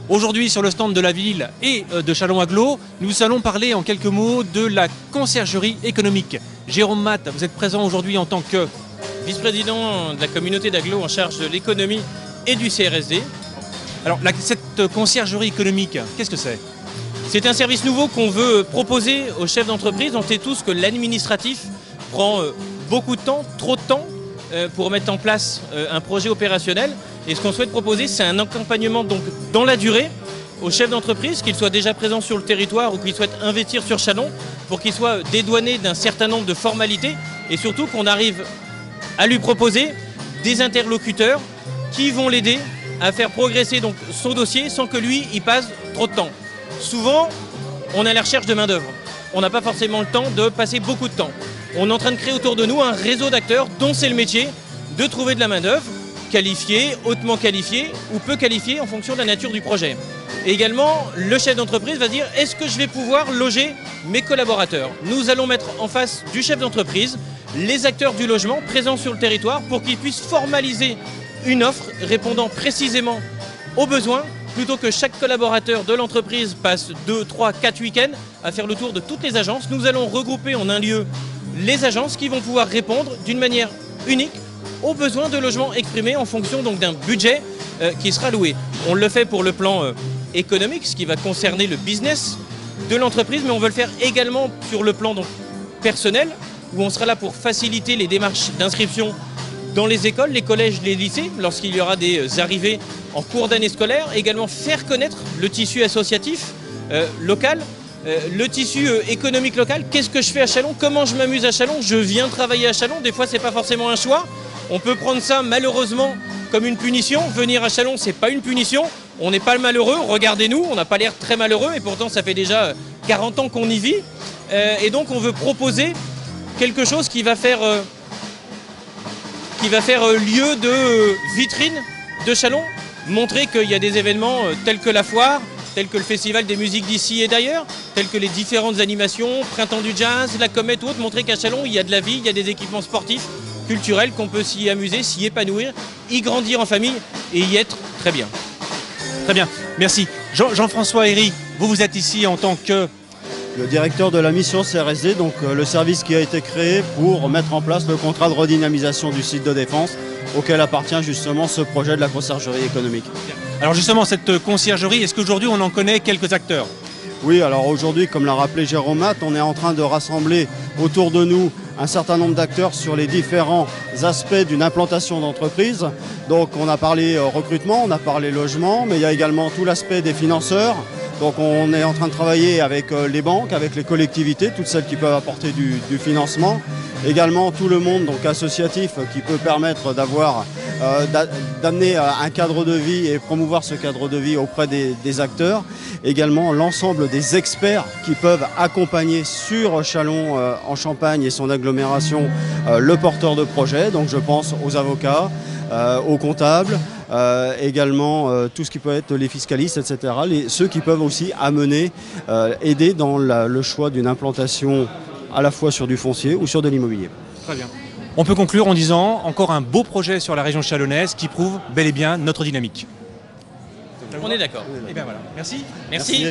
Aujourd'hui, sur le stand de la ville et de Châlons-Agglo, nous allons parler en quelques mots de la conciergerie économique. Jérôme Matt, vous êtes présent aujourd'hui en tant que vice-président de la communauté d'Agglo en charge de l'économie et du CRSD. Alors, cette conciergerie économique, qu'est-ce que c'est? C'est un service nouveau qu'on veut proposer aux chefs d'entreprise. On sait tous que l'administratif prend beaucoup de temps, trop de temps, pour mettre en place un projet opérationnel. Et ce qu'on souhaite proposer, c'est un accompagnement donc dans la durée aux chefs d'entreprise, qu'ils soient déjà présents sur le territoire ou qu'ils souhaitent investir sur Châlons, pour qu'ils soient dédouanés d'un certain nombre de formalités et surtout qu'on arrive à lui proposer des interlocuteurs qui vont l'aider à faire progresser donc son dossier sans que lui y passe trop de temps. Souvent, on est à la recherche de main-d'œuvre. On n'a pas forcément le temps de passer beaucoup de temps. On est en train de créer autour de nous un réseau d'acteurs dont c'est le métier de trouver de la main-d'œuvre qualifiée, hautement qualifiée ou peu qualifiée en fonction de la nature du projet. Et également, le chef d'entreprise va dire « Est-ce que je vais pouvoir loger mes collaborateurs ?» Nous allons mettre en face du chef d'entreprise les acteurs du logement présents sur le territoire pour qu'ils puissent formaliser une offre répondant précisément aux besoins, plutôt que chaque collaborateur de l'entreprise passe 2, 3, 4 week-ends à faire le tour de toutes les agences. Nous allons regrouper en un lieu les agences qui vont pouvoir répondre d'une manière unique aux besoins de logement exprimés en fonction donc d'un budget qui sera alloué. On le fait pour le plan économique, ce qui va concerner le business de l'entreprise, mais on veut le faire également sur le plan donc personnel, où on sera là pour faciliter les démarches d'inscription dans les écoles, les collèges, les lycées, lorsqu'il y aura des arrivées en cours d'année scolaire. Également faire connaître le tissu associatif local, le tissu économique local. Qu'est-ce que je fais à Châlons? Comment je m'amuse à Châlons? Je viens travailler à Châlons. Des fois, c'est pas forcément un choix. On peut prendre ça malheureusement comme une punition. Venir à Châlons, c'est pas une punition. On n'est pas malheureux. Regardez-nous, on n'a pas l'air très malheureux et pourtant ça fait déjà 40 ans qu'on y vit. Et donc on veut proposer quelque chose qui va faire lieu de vitrine de Châlons, montrer qu'il y a des événements tels que la foire, tels que le festival des musiques d'ici et d'ailleurs, tels que les différentes animations, Printemps du jazz, la comète ou autre, montrer qu'à Châlons il y a de la vie, il y a des équipements sportifs, culturels, qu'on peut s'y amuser, s'y épanouir, y grandir en famille et y être très bien. Très bien, merci. Jean-François Herry, vous êtes ici en tant que le directeur de la mission CRSD, donc le service qui a été créé pour mettre en place le contrat de redynamisation du site de défense auquel appartient justement ce projet de la conciergerie économique. Alors justement, cette conciergerie, est-ce qu'aujourd'hui on en connaît quelques acteurs? Oui, alors aujourd'hui, comme l'a rappelé Jérôme Matt, on est en train de rassembler autour de nous un certain nombre d'acteurs sur les différents aspects d'une implantation d'entreprise. Donc on a parlé recrutement, on a parlé logement, mais il y a également tout l'aspect des financeurs. Donc on est en train de travailler avec les banques, avec les collectivités, toutes celles qui peuvent apporter du financement. Également tout le monde donc associatif qui peut permettre d'amener un cadre de vie et promouvoir ce cadre de vie auprès des acteurs. Également l'ensemble des experts qui peuvent accompagner sur Châlons en Champagne et son agglomération le porteur de projet. Donc je pense aux avocats, aux comptables, également tout ce qui peut être les fiscalistes, etc. Ceux qui peuvent aussi amener, aider dans le choix d'une implantation à la fois sur du foncier ou sur de l'immobilier. Très bien. On peut conclure en disant encore un beau projet sur la région chalonnaise qui prouve bel et bien notre dynamique. On est d'accord. Et bien voilà. Merci. Merci.